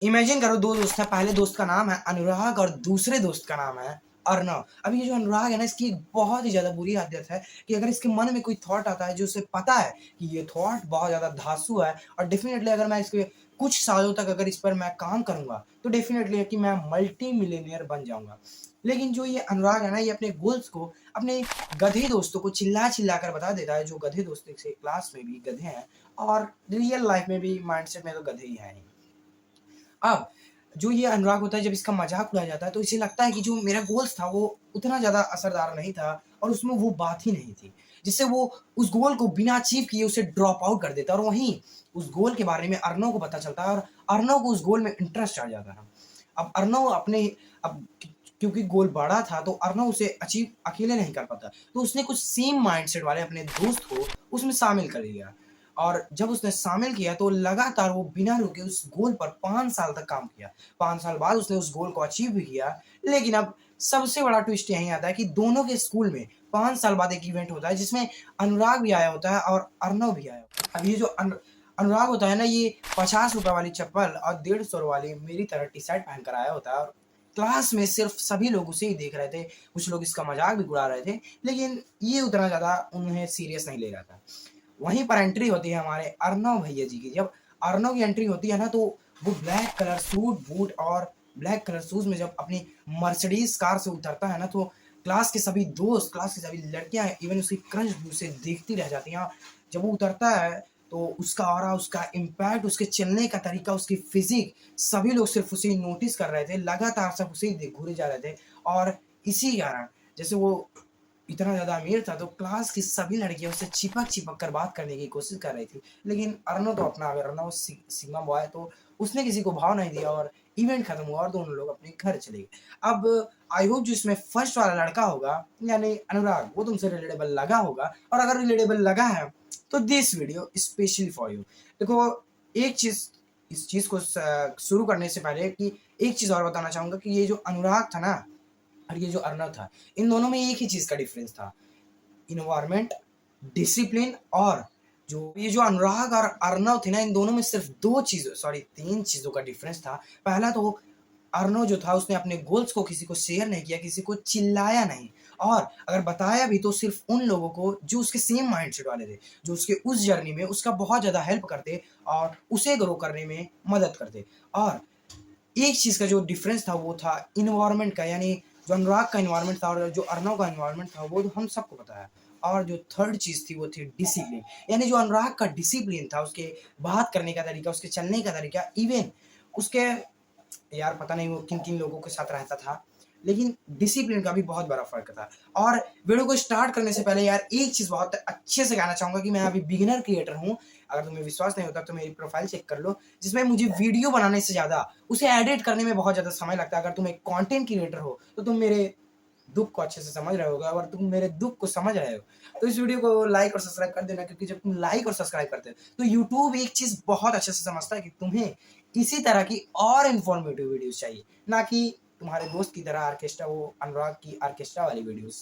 Imagine करो 2 दोस्त हैं, पहले दोस्त का नाम है अनुराग और दूसरे दोस्त का नाम है अर्नव। अब ये जो अनुराग है ना, इसकी एक बहुत ही ज़्यादा बुरी आदत है कि अगर इसके मन में कोई थॉट आता है जो उसे पता है कि ये थॉट बहुत ज़्यादा धांसू है और डेफ़िनेटली अगर मैं इसके कुछ सालों तक अगर इस पर मैं काम करूँगा, तो डेफ़िनेटली है कि मैं मल्टी मिलियनेयर बन जाऊँगा। लेकिन जो ये अनुराग है ना, ये अपने गोल्स को अपने गधे दोस्तों को चिल्ला-चिल्ला कर बता देता है, जो गधे दोस्त इसके क्लास में भी गधे हैं और रियल लाइफ़ में भी माइंडसेट में तो गधे ही हैं ही। अब जो ये अनुराग होता है, जब इसका मज़ाक उड़ाया जाता है तो इसे लगता है कि जो मेरा गोल्स था वो उतना ज़्यादा असरदार नहीं था और उसमें वो बात ही नहीं थी। जिससे वो उस गोल को बिना अचीव किए उसे ड्रॉप आउट कर देता है और वहीं उस गोल के बारे में अर्नव को पता चलता है और अर्नव को उस गोल में इंटरेस्ट आ जाता है। अब अर्नव अपने अब क्योंकि गोल बड़ा था तो अर्नव उसे अचीव अकेले नहीं कर पाता। तो उसने कुछ सेम माइंडसेट वाले अपने दोस्त को उसमें शामिल कर लिया। और जब उसने शामिल किया तो लगातार वो बिना रुके उस गोल पर 5 साल तक काम किया। 5 साल बाद उसने उस गोल को अचीव भी किया। लेकिन अब सबसे बड़ा ट्विस्ट यहीं आता है कि दोनों के स्कूल में 5 साल बाद एक इवेंट होता है जिसमें अनुराग भी आया होता है और अर्नव भी आया होता है। अब ये जो अनुराग होता है ना, ये ₹50 वाली चप्पल और ₹150 वाली मेरी तरह टी-शर्ट पहन कर आया होता है और क्लास में सिर्फ सभी लोग उसे ही देख रहे थे। कुछ लोग इसका मज़ाक भी उड़ा रहे थे, लेकिन ये उतना ज़्यादा उन्हें सीरियस नहीं ले रहा था। वहीं पर एंट्री होती है हमारे अर्नव भैया जी की। जब अर्नव की एंट्री होती है ना, तो वो ब्लैक कलर सूट बूट और ब्लैक कलर शूज में जब अपनी मर्सिडीज कार से उतरता है ना, तो क्लास के सभी दोस्त, क्लास की सभी लड़कियां, इवन उसकी क्रश भी उसे देखती रह जाती हैं। जब वो उतरता है तो उसका ऑरा, उसका इम्पैक्ट, उसके चलने का तरीका, उसकी फिजिक, सभी लोग सिर्फ उसे नोटिस कर रहे थे, लगातार सब उसे ही घूरे जा रहे थे। और इसी कारण जैसे वो इतना ज़्यादा अमीर था तो क्लास की सभी लड़कियाँ उससे चिपक-चिपक कर बात करने की कोशिश कर रही थी। लेकिन अर्नव तो अपना अर्नव सिग्मा बॉय, तो उसने किसी को भाव नहीं दिया और इवेंट खत्म हुआ और दोनों लोग अपने घर चले गए। अब आई होप जो इसमें फर्स्ट वाला लड़का होगा यानी अनुराग, वो तुमसे रिलेटेबल लगा होगा और अगर रिलेटेबल लगा है तो this video specially for you. देखो, एक चीज़ इस चीज़ को शुरू करने से पहले कि एक चीज़ और बताना चाहूँगा कि ये जो अनुराग था ना और ये जो अर्नव था, इन दोनों में एक ही चीज़ का डिफरेंस था, एनवायरनमेंट, डिसिप्लिन। और जो ये जो अनुराग और अर्नव थे ना, इन दोनों में सिर्फ 2 चीज़ों, सॉरी 3 चीज़ों का डिफरेंस था। पहला तो अर्नव जो था उसने अपने गोल्स को किसी को शेयर नहीं किया, किसी को चिल्लाया नहीं और अगर बताया भी तो सिर्फ उन लोगों को जो उसके सेम माइंडसेट वाले थे, जो उसके उस जर्नी में उसका बहुत ज़्यादा हेल्प करते और उसे ग्रो करने में मदद करते। और एक चीज़ का जो डिफरेंस था वो था एनवायरनमेंट का, यानी जो अनुराग का एनवायरनमेंट था और जो अर्नव का एनवायरनमेंट था वो तो हम सबको पता है। और जो थर्ड चीज़ थी वो थी डिसिप्लिन, यानी जो अनुराग का डिसिप्लिन था, उसके बात करने का तरीका, उसके चलने का तरीका, इवन उसके, यार पता नहीं वो किन-किन लोगों के साथ रहता था, लेकिन डिसिप्लिन का भी बहुत बड़ा फ़र्क था। और वीडियो को स्टार्ट करने से पहले यार एक चीज़ बहुत अच्छे से कहना चाहूँगा कि मैं अभी बिगिनर क्रिएटर हूँ। अगर तुम्हें विश्वास नहीं होता तो मेरी प्रोफ़ाइल चेक कर लो, जिसमें मुझे वीडियो बनाने से ज़्यादा उसे एडिट करने में बहुत ज़्यादा समय लगता है। अगर तुम एक कंटेंट क्रिएटर हो, तो तुम मेरे दुःख को अच्छे से समझ रहे होगे और तुम मेरे दुःख को समझ रहे हो, तो इस वीडियो को लाइक और सब्सक्राइब कर देना, क्योंकि जब तुम लाइक और सब्सक्राइब करते हो, तो यूट्यूब एक चीज़ बहुत अच्छे से समझता है कि तुम्हें इसी तरह की और इन्फॉर्मेटिव वीडियोज़ चाहिए, ना कि तुम्हारे दोस्त की तरह ऑर्केस्ट्रा, वो अनुराग की ऑर्केस्ट्रा वाली वीडियोज़।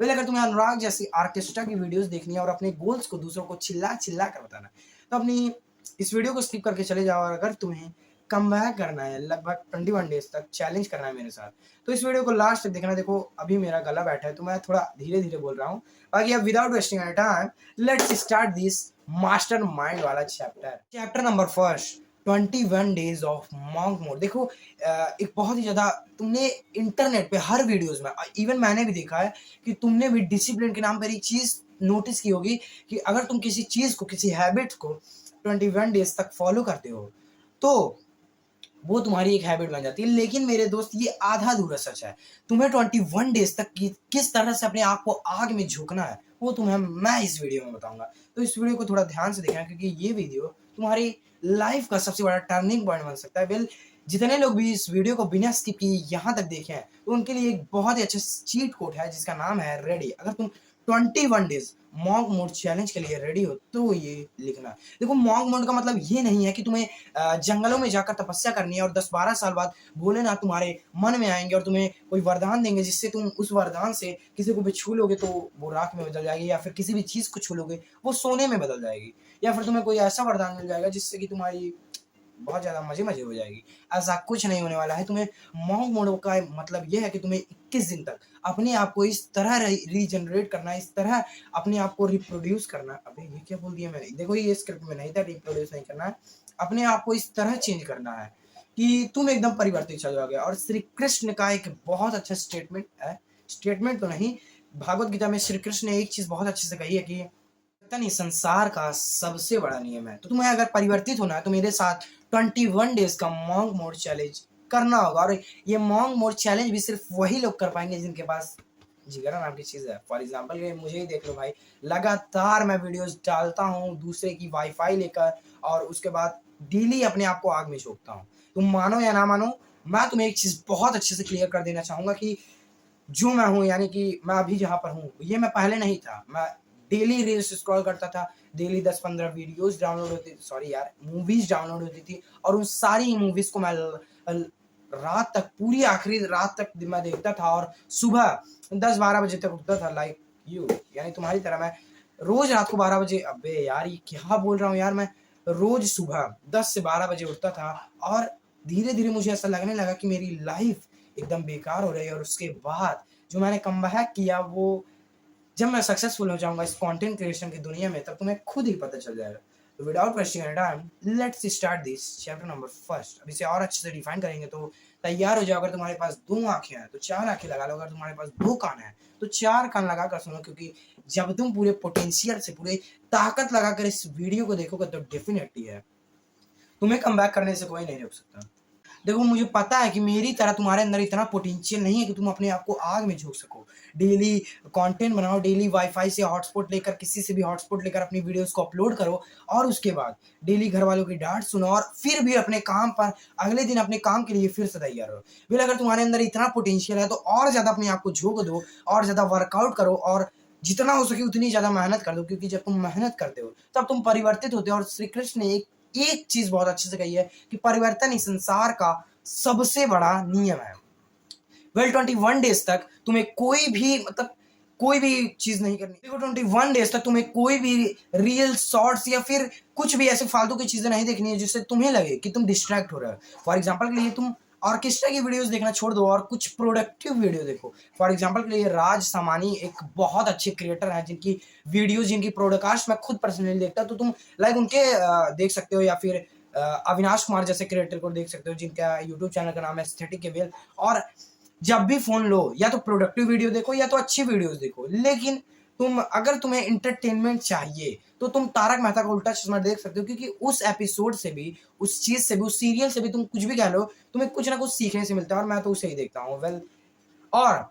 वेल, अगर तुम्हें अनुराग जैसी ऑर्केस्ट्रा की वीडियोज़ देखनी है और अपने गोल्स को दूसरों को चिल्ला-चिल्ला कर बताना है, तो अपनी इस वीडियो को स्किप करके चले जाओ। और अगर तुम्हें कमबैक करना है, लगभग 21 डेज़ तक चैलेंज करना है मेरे साथ, तो इस वीडियो को लास्ट तक देखना। देखो, अभी मेरा गला बैठा है तो मैं थोड़ा धीरे-धीरे बोल रहा हूँ। बाकी अब without wasting any time, let's start this mastermind वाला chapter. Chapter number first, 21 days of monk mode. देखो, एक बहुत ही ज़्यादा तुमने इंटरनेट पे हर वीडियोज़ में, इवन मैंने भी देखा है कि तुमने भी डिसिप्लिन के नाम पर एक चीज़ नोटिस की होगी कि अगर तुम किसी चीज़ को, किसी हैबिट को 21 डेज़ तक फॉलो करते हो, तो वो तुम्हारी एक हैबिट बन जाती है। लेकिन मेरे दोस्त, ये आधा-अधूरा सच है। तुम्हें 21 डेज़ तक किस तरह से अपने आप को आग में झोंकना है, वो तुम्हें मैं इस वीडियो में बताऊँगा। तो इस वीडियो को थोड़ा ध्यान से देखना, क्योंकि ये वीडियो तुम्हारी लाइफ़ का सबसे बड़ा टर्निंग पॉइंट बन सकता है। वेल, जितने लोग भी इस वीडियो को बिना स्किप किए यहाँ तक देखे हैं, तो उनके लिए एक बहुत ही अच्छा चीट कोड है जिसका नाम है रेडी। अगर तुम 21 डेज़ मॉन्क मोड चैलेंज के लिए रेडी हो, तो ये लिखना। देखो, मॉन्क मोड का मतलब ये नहीं है कि तुम्हें जंगलों में जाकर तपस्या करनी है और 10-12 साल बाद भोलेनाथ तुम्हारे मन में आएँगे और तुम्हें कोई वरदान देंगे, जिससे तुम उस वरदान से किसी को भी छू लोगे तो वो राख में बदल जाएगी, या फिर किसी भी चीज़ को छू लोगे वो सोने में बदल जाएगी, या फिर तुम्हें कोई ऐसा वरदान मिल जाएगा जिससे कि तुम्हारी बहुत ज़्यादा मज़े-मज़े हो जाएगी। ऐसा कुछ नहीं होने वाला है। तुम्हें मॉन्क मोड का मतलब ये है कि तुम्हें 21 दिन तक अपने आप को इस तरह रीजनरेट करना है, इस तरह अपने आप को रिप्रोड्यूस करना है। अबे! ये क्या बोल दिया मैंने? देखो ये स्क्रिप्ट में नहीं था, रिप्रोड्यूस नहीं करना है। अपने आप को इस तरह चेंज करना है कि तुम एकदम परिवर्तित हो जाओगे। और श्री कृष्ण का एक बहुत अच्छा स्टेटमेंट है, स्टेटमेंट तो नहीं, भागवत गीता में श्री कृष्ण ने एक चीज़ बहुत अच्छे से कही है कि पता नहीं संसार का सबसे बड़ा नियम है। तो तुम्हें अगर परिवर्तित होना है तो मेरे साथ 21 डेज़ का मॉन्क मोड चैलेंज करना होगा। और ये मॉन्क मोड चैलेंज भी सिर्फ़ वही लोग कर पाएँगे जिनके पास जिगरा नाम की चीज़ है। फॉर एग्ज़ाम्पल ये मुझे ही देख लो भाई, लगातार मैं वीडियोज़ डालता हूँ दूसरे की वाई-फाई लेकर और उसके बाद डेली अपने आप को आग में झोंकता हूँ। तुम मानो या ना मानो, मैं तुम्हें एक चीज़ बहुत अच्छे से क्लियर कर देना चाहूँगा कि जो मैं हूँ यानी कि मैं अभी जहाँ पर हूँ, ये मैं पहले नहीं था। मैं डेली रील्स स्क्रॉल करता था, डेली 10-15 वीडियोज़ डाउनलोड होती सॉरी यार, मूवीज़ डाउनलोड होती थी और उन सारी मूवीज़ को मैं ल रात तक, पूरी आखिरी रात तक मैं देखता था और सुबह 10-12 बजे तक उठता था लाइक यू, यानी तुम्हारी तरह मैं रोज़ रात को 12 बजे, अबे यार ये क्या बोल रहा हूँ यार मैं, रोज़ सुबह 10 से 12 बजे उठता था और धीरे-धीरे मुझे ऐसा लगने लगा कि मेरी लाइफ़ एकदम बेकार हो रही है। और उसके बाद जो मैंने कमबैक किया वो जब मैं सक्सेसफुल हो जाऊँगा इस कंटेंट क्रिएशन की दुनिया में, तब तुम्हें खुद ही पता चल जाएगा। तो without wasting any time, let's start this chapter number first. अब इसे और अच्छे से डिफाइन करेंगे तो तैयार हो जाओ। अगर तुम्हारे पास 2 आँखें हैं तो 4 आँखें लगा लो, अगर तुम्हारे पास 2 कान हैं तो 4 कान लगा कर सुनो, क्योंकि जब तुम पूरे पोटेंशियल से, पूरे ताकत लगाकर इस वीडियो को देखोगे तो डेफिनिटली है, तुम्हें कमबैक करने से कोई नहीं रोक सकता। देखो मुझे पता है कि मेरी तरह तुम्हारे अंदर इतना पोटेंशियल नहीं है कि तुम अपने आप को आग में झोंक सको। डेली कंटेंट बनाओ, डेली वाई-फाई से हॉटस्पॉट लेकर, किसी से भी हॉटस्पॉट लेकर अपनी वीडियोज़ को अपलोड करो और उसके बाद डेली घरवालों की डाँट सुनो और फिर भी अपने काम पर अगले दिन अपने काम के लिए फिर से तैयार रहो। फिर अगर तुम्हारे अंदर इतना पोटेंशियल है तो और ज़्यादा अपने आप को झोंक दो और ज़्यादा वर्कआउट करो और जितना हो सके उतनी ज़्यादा मेहनत कर दो, क्योंकि जब तुम मेहनत करते हो तब तुम परिवर्तित होते हो। और श्री कृष्ण ने एक चीज़ बहुत अच्छे से कही है कि परिवर्तन ही संसार का सबसे बड़ा नियम है। वेल 21 डेज़ तक तुम्हें कोई भी मतलब कोई भी चीज़ नहीं करनी। देखो 21 डेज़ तक तुम्हें कोई भी रील्स, शॉर्ट्स या फिर कुछ भी ऐसे फालतू की चीज़ें नहीं देखनी है जिससे तुम्हें लगे कि तुम डिस्ट्रैक्ट हो रहे हो। फॉर एग्ज़ाम्पल के लिए तुम ऑर्केस्ट्रा की वीडियोज़ देखना छोड़ दो और कुछ प्रोडक्टिव वीडियो देखो। फॉर एग्ज़ाम्पल के लिए राज सामानी एक बहुत अच्छे क्रिएटर हैं जिनकी वीडियोज़, जिनकी पॉडकास्ट मैं खुद पर्सनली देखता हूँ, तो तुम लाइक उनके देख सकते हो या फिर अविनाश कुमार जैसे क्रिएटर को देख सकते हो जिनका यूट्यूब चैनल का नाम है एस्थेटिक केविल। और जब भी फ़ोन लो या तो प्रोडक्टिव वीडियो देखो या तो अच्छी वीडियोज़ देखो। लेकिन अगर तुम्हें एंटरटेनमेंट चाहिए तो तुम तारक मेहता का उल्टा चश्मा देख सकते हो, क्योंकि उस एपिसोड से भी, उस चीज़ से भी, उस सीरियल से भी तुम कुछ भी कह लो, तुम्हें कुछ ना कुछ सीखने से मिलता है और मैं तो उसे ही देखता हूँ। वेल, और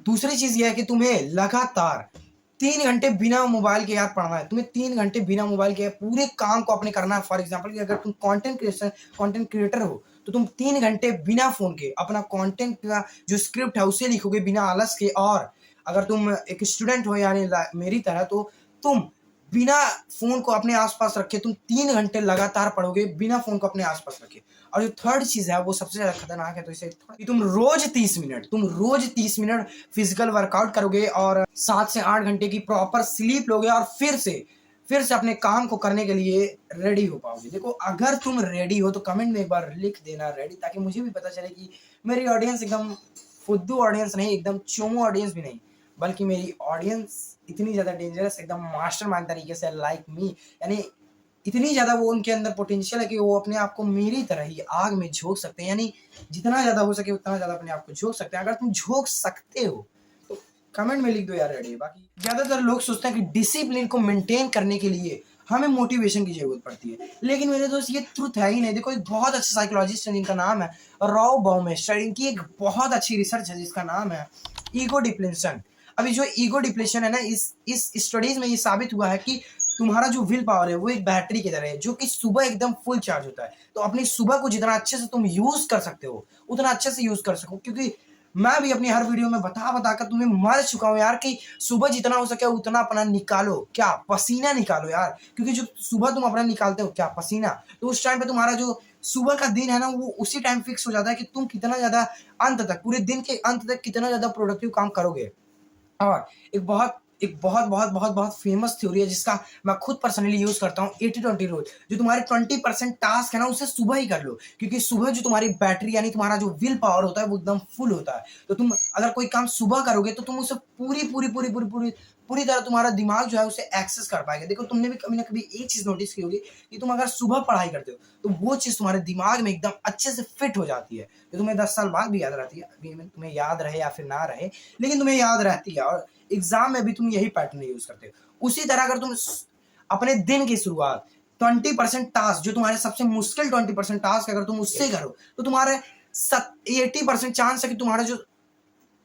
दूसरी चीज़ ये है कि तुम्हें लगातार 3 घंटे बिना मोबाइल के यार पढ़ना है। तुम्हें 3 घंटे बिना मोबाइल के पूरे काम को अपने करना है। फॉर एग्ज़ाम्पल कि अगर तुम कंटेंट क्रिएटर हो, तो तुम 3 घंटे बिना फ़ोन के अपना कंटेंट का जो स्क्रिप्ट है उसे लिखोगे बिना आलस के। और अगर तुम एक स्टूडेंट हो यानी मेरी तरह, तो तुम बिना फ़ोन को अपने आस-पास रखे तुम 3 घंटे लगातार पढ़ोगे बिना फ़ोन को अपने आस-पास रखे। और जो थर्ड चीज़ है वो सबसे ज़्यादा खतरनाक है, तो इसे कि तुम रोज़ 30 मिनट फिज़िकल वर्कआउट करोगे और 7 से 8 घंटे की प्रॉपर स्लीप लोगे और फिर से अपने काम को करने के लिए रेडी हो पाओगे। देखो अगर तुम रेडी हो तो कमेंट में एक बार लिख देना रेडी, ताकि मुझे भी पता चले कि मेरी ऑडियंस एकदम फुद्दू ऑडियंस नहीं, एकदम चोमू ऑडियंस भी नहीं, बल्कि मेरी ऑडियंस इतनी ज़्यादा डेंजरस, एकदम मास्टरमाइंड तरीके से लाइक मी, यानी इतनी ज़्यादा वो उनके अंदर पोटेंशियल है कि वो अपने आप को मेरी तरह ही आग में झोंक सकते हैं। यानी जितना ज़्यादा हो सके उतना ज़्यादा अपने आप को झोंक सकते हैं। अगर तुम झोंक सकते हो तो कमेंट में लिख दो यार रेडी। बाकी ज़्यादातर लोग सोचते हैं कि डिसिप्लिन को मेंटेन करने के लिए हमें मोटिवेशन की ज़रूरत पड़ती है, लेकिन मेरे दोस्त ये ट्रुथ है ही नहीं। देखो एक बहुत अच्छे साइकोलॉजिस्ट हैं जिनका नाम है रॉब बाउमेस्टर। इनकी एक बहुत अच्छी रिसर्च है जिसका नाम है ईगो डिप्लेशन। अभी जो ईगो डिप्लेशन है ना, इस स्टडीज़ में ये साबित हुआ है कि तुम्हारा जो विल पावर है वो एक बैटरी की तरह है जो कि सुबह एकदम फुल चार्ज होता है। तो अपनी सुबह को जितना अच्छे से तुम यूज़ कर सकते हो उतना अच्छे से यूज़ कर सको, क्योंकि मैं भी अपनी हर वीडियो में बता कर तुम्हें मर चुका हूँ यार कि सुबह जितना हो सके उतना अपना निकालो, क्या पसीना निकालो यार, क्योंकि जो सुबह तुम अपना निकालते हो क्या पसीना, तो उस टाइम पे तुम्हारा जो सुबह का दिन है ना वो उसी टाइम फिक्स हो जाता है कि तुम कितना ज़्यादा अंत तक, पूरे दिन के अंत तक कितना ज़्यादा प्रोडक्टिव काम करोगे। और एक बहुत एक बहुत बहुत बहुत बहुत फेमस थ्योरी है जिसका मैं खुद पर्सनली यूज करता हूँ, 80-20 रूल। जो तुम्हारे 20% टास्क है ना उसे सुबह ही कर लो, क्योंकि सुबह जो तुम्हारी बैटरी यानी तुम्हारा जो विल पावर होता है वो एकदम फुल होता है। तो तुम अगर कोई काम सुबह करोगे तो तुम उसे पूरी पूरी पूरी पूरी पूरी पूरी तरह तुम्हारा दिमाग जो है उसे एक्सेस कर पाएगा। देखो तुमने भी कभी ना कभी एक चीज नोटिस की होगी कि तुम अगर सुबह पढ़ाई करते हो तो वो चीज तुम्हारे दिमाग में एकदम अच्छे से फिट हो जाती है, जो तुम्हें 10 साल बाद भी याद रहती है। अभी तुम्हें याद रहे या फिर ना रहे, लेकिन तुम्हें याद रहती है, और एग्जाम में भी तुम यही पैटर्न यूज करते हो। उसी तरह अगर तुम अपने दिन की शुरुआत 20% टास्क, जो तुम्हारे सबसे मुश्किल 20% टास्क अगर तुम उससे करो तो तुम्हारे 80% चांस है कि तुम्हारा जो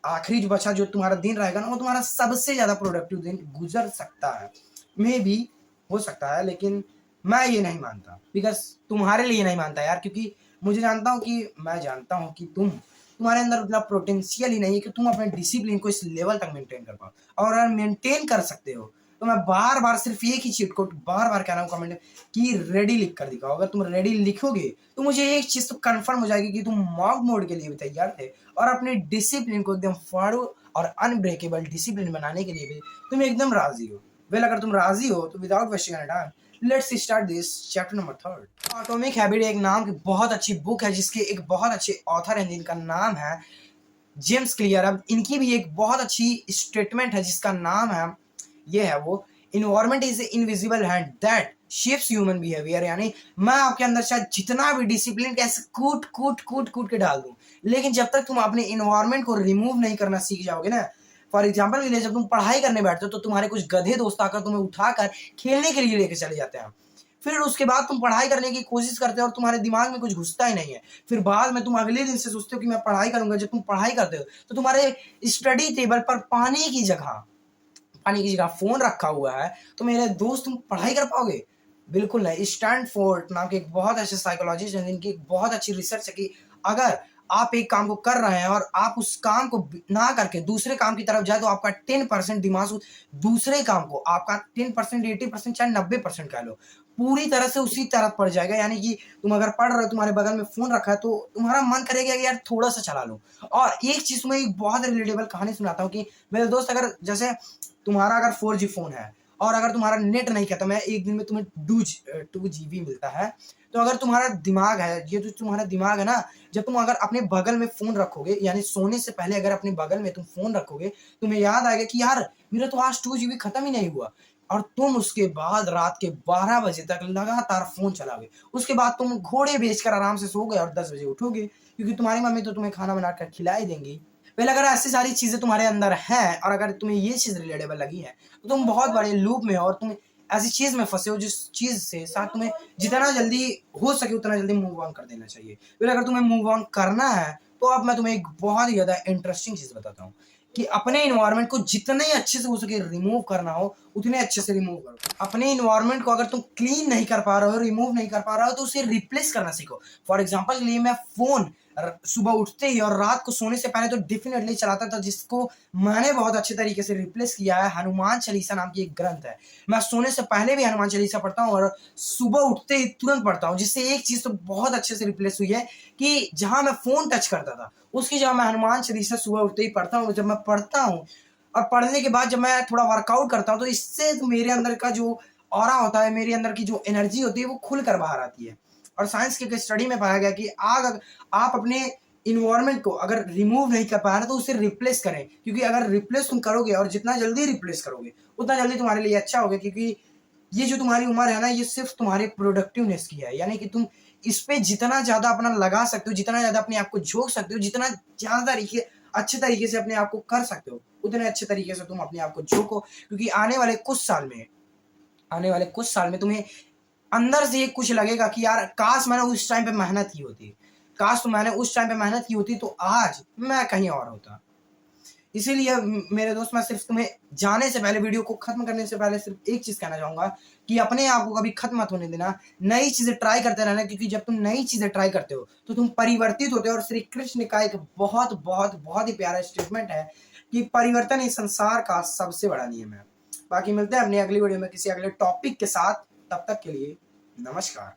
आखिरी जो बचा जो तुम्हारा दिन रहेगा ना वो तुम्हारा सबसे ज्यादा प्रोडक्टिव दिन गुजर सकता है। मे भी हो सकता है, लेकिन मैं ये नहीं मानता, बिकॉज तुम्हारे लिए नहीं मानता यार, क्योंकि मुझे जानता हूँ कि मैं जानता हूँ कि तुम्हारे अंदर उतना पोटेंशियल ही नहीं है कि तुम अपने डिसिप्लिन को इस लेवल तक मेंटेन कर पाओ। और अगर मेंटेन कर सकते हो तो मैं बार बार सिर्फ एक ही चीट कोड बार बार कह रहा हूँ कमेंट में कि रेडी लिख कर दिखाओ। अगर तुम रेडी लिखोगे तो मुझे एक चीज तो कंफर्म हो जाएगी कि तुम मॉक मोड के लिए भी तैयार थे, और अपने डिसिप्लिन को एकदम फाड़ो और अनब्रेकेबल डिसिप्लिन बनाने के लिए भी तुम एकदम राजी हो। वेल अगर तुम राजी हो तो without wasting any time let's start this chapter number 3। Atomic habit एक नाम की बहुत अच्छी बुक है जिसके एक बहुत अच्छे ऑथर हैं जिनका नाम है जेम्स क्लियर। अब इनकी भी एक बहुत अच्छी स्टेटमेंट है जिसका नाम है, ये है वो, environment is invisible hand that shapes human behaviour. यानी मैं आपके अंदर शायद जितना भी डिसिप्लिन कैसे कूट कूट कूट कूट के डाल दूं, लेकिन जब तक तुम अपने इन्वायरमेंट को रिमूव नहीं करना सीख जाओगे ना, फॉर एग्जाम्पल के लिए जब तुम पढ़ाई करने बैठते हो तो तुम्हारे कुछ गधे दोस्त आकर तुम्हें उठाकर खेलने के लिए लेके चले जाते हैं। फिर उसके बाद तुम पढ़ाई करने की कोशिश करते हो और तुम्हारे दिमाग में कुछ घुसता ही नहीं है। फिर बाद में तुम अगले दिन से सोचते हो कि मैं पढ़ाई करूंगा। जब तुम पढ़ाई करते हो तो तुम्हारे स्टडी टेबल पर पानी की जगह फोन रखा हुआ है, तो मेरे दोस्त तुम पढ़ाई कर पाओगे? बिल्कुल नहीं। स्टैनफोर्ड नाम के एक बहुत अच्छे साइकोलॉजिस्ट हैं जिनकी एक बहुत अच्छी रिसर्च है कि अगर आप एक काम को कर रहे हैं और आप उस काम को ना करके दूसरे काम की तरफ जाए तो आपका 10% दिमाग दूसरे काम को, आपका 10% 80% चाहे 90% कह लो, पूरी तरह से उसी तरफ पड़ जाएगा। यानी कि तुम अगर पढ़ रहे हो तुम्हारे बगल में फोन रखा है तो तुम्हारा मन करेगा कि यार थोड़ा सा चला लो। और एक चीज में एक बहुत रिलेटेबल कहानी सुनाता हूँ कि मेरे दोस्त, अगर जैसे तुम्हारा अगर 4G फोन है और अगर तुम्हारा नेट नहीं खत्म है, एक दिन में तुम्हें 2 GB मिलता है, तो अगर तुम्हारा दिमाग है, ये जो तुम्हारा दिमाग है ना, जब तुम अगर अपने बगल में फोन रखोगे, यानी सोने से पहले अगर अपने बगल में तुम फोन रखोगे, तुम्हें याद आएगा कि यार मेरा तो आज 2 GB खत्म ही नहीं हुआ, और तुम उसके बाद रात के 12 बजे तक लगातार फोन चलाओगे। उसके बाद तुम घोड़े बेचकर आराम से सो गए और 10 बजे उठोगे, क्योंकि तुम्हारी मम्मी तो तुम्हें खाना बनाकर खिला ही देंगी। पहले अगर ऐसी सारी चीजें तुम्हारे अंदर हैं और अगर तुम्हें ये चीज रिलेटेबल लगी है तो तुम बहुत बड़े लूप में हो और तुम ऐसी चीज में फंसे हो जिस चीज से साथ तुम्हें जितना जल्दी हो सके उतना जल्दी मूव ऑन कर देना चाहिए। फिर अगर तुम्हें मूव ऑन करना है तो अब मैं तुम्हें एक बहुत ही ज्यादा इंटरेस्टिंग चीज बताता हूँ कि अपने इन्वायरमेंट को जितने अच्छे से हो सके रिमूव करना हो उतने अच्छे से रिमूव करो। अपने इन्वायरमेंट को अगर तुम क्लीन नहीं कर पा रहे हो, रिमूव नहीं कर पा रहे हो, तो उसे रिप्लेस करना सीखो। फॉर एग्जाम्पल के लिए मैं फोन सुबह उठते ही और रात को सोने से पहले तो डेफिनेटली चलाता था, जिसको मैंने बहुत अच्छे तरीके से रिप्लेस किया है हनुमान चालीसा नाम की एक ग्रंथ है। मैं सोने से पहले भी हनुमान चालीसा पढ़ता हूँ और सुबह उठते ही तुरंत पढ़ता हूँ, जिससे एक चीज तो बहुत अच्छे से रिप्लेस हुई है कि जहां मैं फोन टच करता था उसकी जगह मैं हनुमान चालीसा सुबह उठते ही पढ़ता हूँ। जब मैं पढ़ता हूँ और पढ़ने के बाद जब मैं थोड़ा वर्कआउट करता हूँ तो इससे तो मेरे अंदर का जो ऑरा होता है, मेरे अंदर की जो एनर्जी होती है वो खुलकर बाहर आती है। और साइंस के स्टडी में पाया गया कि आग आप अपने इन्वायरमेंट को अगर रिमूव नहीं कर पा रहे तो उसे रिप्लेस करें, क्योंकि अगर रिप्लेस तुम करोगे और जितना जल्दी रिप्लेस करोगे उतना जल्दी तुम्हारे लिए अच्छा होगा। क्योंकि ये जो तुम्हारी उम्र है ना, ये सिर्फ तुम्हारे प्रोडक्टिवनेस की है, यानी कि तुम इस पे जितना ज्यादा अपना लगा सकते हो, जितना ज्यादा अपने आप को झोंक सकते हो, जितना ज्यादा तरीके अच्छे तरीके से अपने आप को कर सकते हो उतने अच्छे तरीके से तुम अपने आप को झोंको। क्योंकि आने वाले कुछ साल में तुम्हें अंदर से कुछ लगेगा कि यार काश मैंने उस टाइम पे मेहनत की होती, काश तो मैंने उस टाइम पे मेहनत की होती तो आज मैं कहीं और होता। इसीलिए मेरे दोस्त, मैं सिर्फ तुम्हें जाने से पहले, वीडियो को खत्म करने से पहले सिर्फ एक चीज कहना चाहूंगा कि अपने आप को कभी खत्म मत होने देना, नई चीजें ट्राई करते रहना, क्योंकि जब तुम नई चीजें ट्राई करते हो तो तुम परिवर्तित होते हो। और श्री कृष्ण का एक बहुत बहुत बहुत ही प्यारा स्टेटमेंट है कि परिवर्तन इस संसार का सबसे बड़ा नियम है। बाकी मिलते हैं अपनी अगली वीडियो में किसी अगले टॉपिक के साथ, तब तक के लिए नमस्कार।